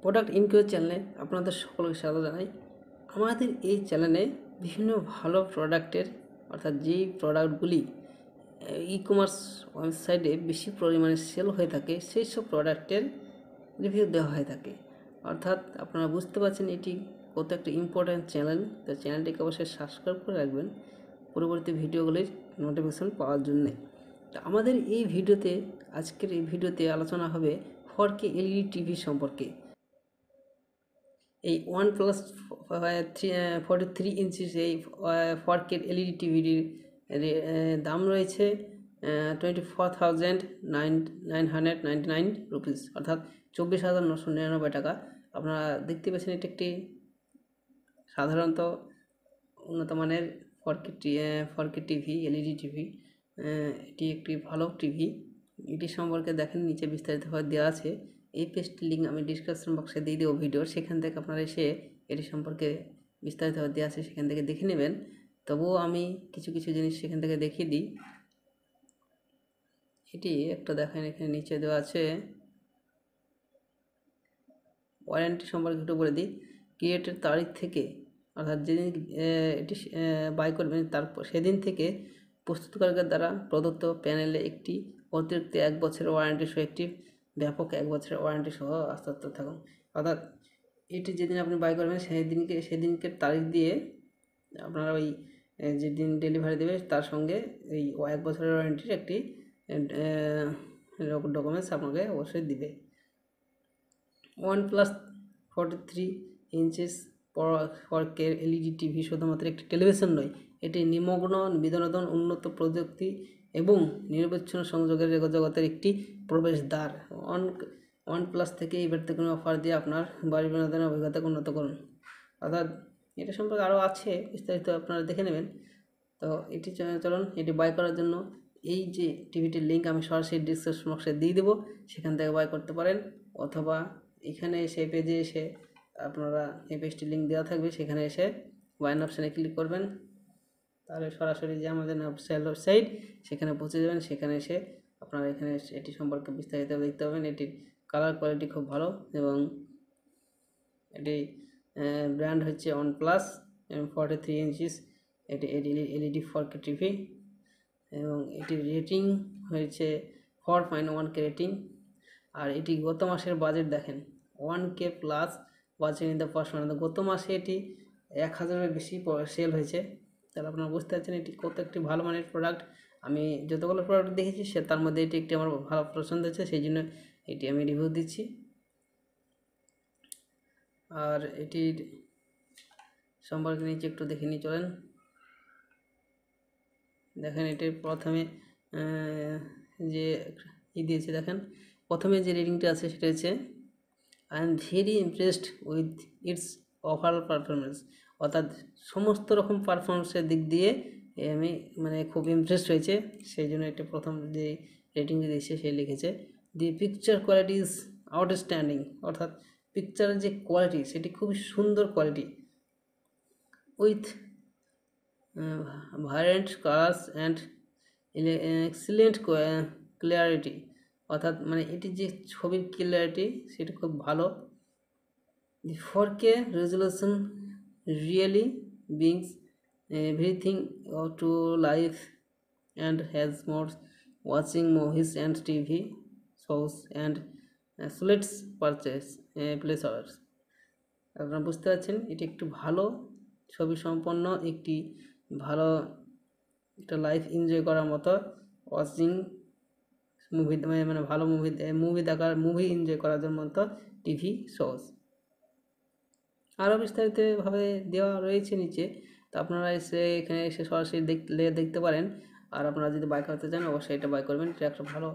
Product ইনকিউর চ্যানেলে আপনাদের সকলকে স্বাগত জানাই। আমাদের এই চ্যানেলে বিভিন্ন ভালো প্রোডাক্টের অর্থাৎ যেই প্রোডাক্টগুলি ই কমার্স ওয়েবসাইটে বেশি পরিমাণে সেল হয়ে থাকে সেই সব প্রোডাক্টের রিভিউ দেওয়া হয়ে থাকে। অর্থাৎ আপনারা বুঝতে পারছেন এটি কত একটা ইম্পর্ট্যান্ট চ্যানেল। তো চ্যানেলটিকে অবশ্যই সাবস্ক্রাইব করে রাখবেন পরবর্তী ভিডিওগুলির নোটিফিকেশন পাওয়ার জন্যে। তো আমাদের এই ভিডিওতে আজকের এই ভিডিওতে আলোচনা হবে 4K এলইডি টিভি সম্পর্কে। এই OnePlus 43 ইঞ্চিস এই 4K এলইডি টিভিটির দাম রয়েছে 24,999 রুপিস, অর্থাৎ 24,999 টাকা। আপনারা দেখতে পাচ্ছেন এটি একটি সাধারণত উন্নত মানের 4K টিভি, এলইডি টিভি। এটি একটি ভালো টিভি। এটি সম্পর্কে দেখেন নিচে বিস্তারিতভাবে দেওয়া আছে। এই পেজটির লিঙ্ক আমি ডিসক্রিপশন বক্সে দিয়ে দেবো ভিডিওর, সেখান থেকে আপনারা এসে এটি সম্পর্কে বিস্তারিতভাবে দেওয়া আছে, সেখান থেকে দেখে নেবেন। তবুও আমি কিছু কিছু জিনিস সেখান থেকে দেখিয়ে দিই। এটি একটা দেখেন এখানে নিচে দেওয়া আছে। ওয়ারেন্টি সম্পর্কে একটু বলে দিই। ক্রিয়েটের তারিখ থেকে, অর্থাৎ যেদিন এটি বাই করবেন তারপর সেদিন থেকে প্রস্তুতকারকের দ্বারা প্রদত্ত প্যানেলে একটি অতিরিক্ত 1 বছরের ওয়ারেন্টি সহ একটি ব্যাপক 1 বছরের ওয়ারেন্টি সহ আস্তে থাকুন। অর্থাৎ এটি যেদিন আপনি বাই করবেন সেদিনকে তারিখ দিয়ে আপনারা ওই যেদিন ডেলিভারি দেবে তার সঙ্গে এই 1 বছরের ওয়ারেন্টির একটি ডকুমেন্টস আপনাকে অবশ্যই দিবে। OnePlus 43 inches 4K LED TV শুধুমাত্র একটি টেলিভিশন নয়, এটি নিমগ্ন বিনোদন, উন্নত প্রযুক্তি এবং নিরবচ্ছিন্ন সংযোগের জগতের একটি প্রবেশদ্বার। OnePlus থেকে এবার থেকে অফার দিয়ে আপনার বাড়ি বিনোদনের অভিজ্ঞতাকে উন্নত করুন। অর্থাৎ এটা সম্পর্কে আরও আছে, বিস্তারিত আপনারা দেখে নেবেন। তো এটি চলুন এটি বাই করার জন্য এই যে টিভিটির লিঙ্ক আমি সরাসরি ডিসক্রিপশন বক্সে দিয়ে দেবো, সেখান থেকে বাই করতে পারেন। অথবা এখানে এসে পেজে এসে আপনারা এই পেজটির লিঙ্ক দেওয়া থাকবে, সেখানে এসে বাইন অপশানে ক্লিক করবেন, তাহলে সরাসরি যে আমাদের অফিসিয়াল ওয়েবসাইট সেখানে পৌঁছে যাবেন। সেখানে এসে আপনারা এখানে এটি সম্পর্কে বিস্তারিত দেখতে পাবেন। এটির কালার কোয়ালিটি খুব ভালো এবং এটি ব্র্যান্ড হচ্ছে OnePlus 43 ইঞ্চিস। এটি এলইডি 4K টিভি এবং এটির রেটিং হয়েছে 4.1K রেটিং। আর এটি গত মাসের বাজেট দেখেন 1K plus watching in the first month. গত মাসে এটি 1,000-এর বেশি সেল হয়েছে। তাহলে আপনারা বুঝতে পারছেন এটি কত একটি ভালো মানের প্রোডাক্ট। আমি যতগুলো প্রোডাক্ট দেখেছি তার মধ্যে এটি একটি আমার ভালো পছন্দ হয়েছে, সেই জন্য এটি আমি রিভিউ দিচ্ছি। আর এটির সম্পর্কে নিচে একটু দেখে নিয়ে চলেন। দেখেন এটির প্রথমে যে দিয়েছে, দেখেন প্রথমে যে রেটিংটা আছে সেটা হচ্ছে I am very impressed with its overall performance. অর্থাৎ সমস্ত রকম পারফরমেন্সের দিক দিয়ে আমি খুব ইমপ্রেসড হয়েছে, সেই জন্য এটা প্রথম যে রেটিং দিয়েছে সে লিখেছে the picture quality is outstanding. অর্থাৎ পিকচারের যে কোয়ালিটি সেটি খুবই সুন্দর quality, with vibrant colours and excellent clarity. অর্থাৎ এটির যে ছবির ক্লিয়ারিটি সেটা খুব ভালো। The 4K resolution really brings everything to life and has more watching movies and TV shows and slates purchase pleasures. আপনারা বুঝতে পারছেন এটি একটু ভালো ছবি সম্পন্ন একটি ভালো একটা লাইফ এনজয় করার মতো ওয়াচিং মুভি, ভালো মুভি এনজয় করার মতো টিভি শোজ। আরও বিস্তারিতভাবে দেওয়া রয়েছে নিচে, তো আপনারা এখানে এসে সরাসরি দেখতে পারেন। আর আপনারা যদি বাই করতে চান অবশ্যই এটা বাই করবেন, এটা একটা ভালো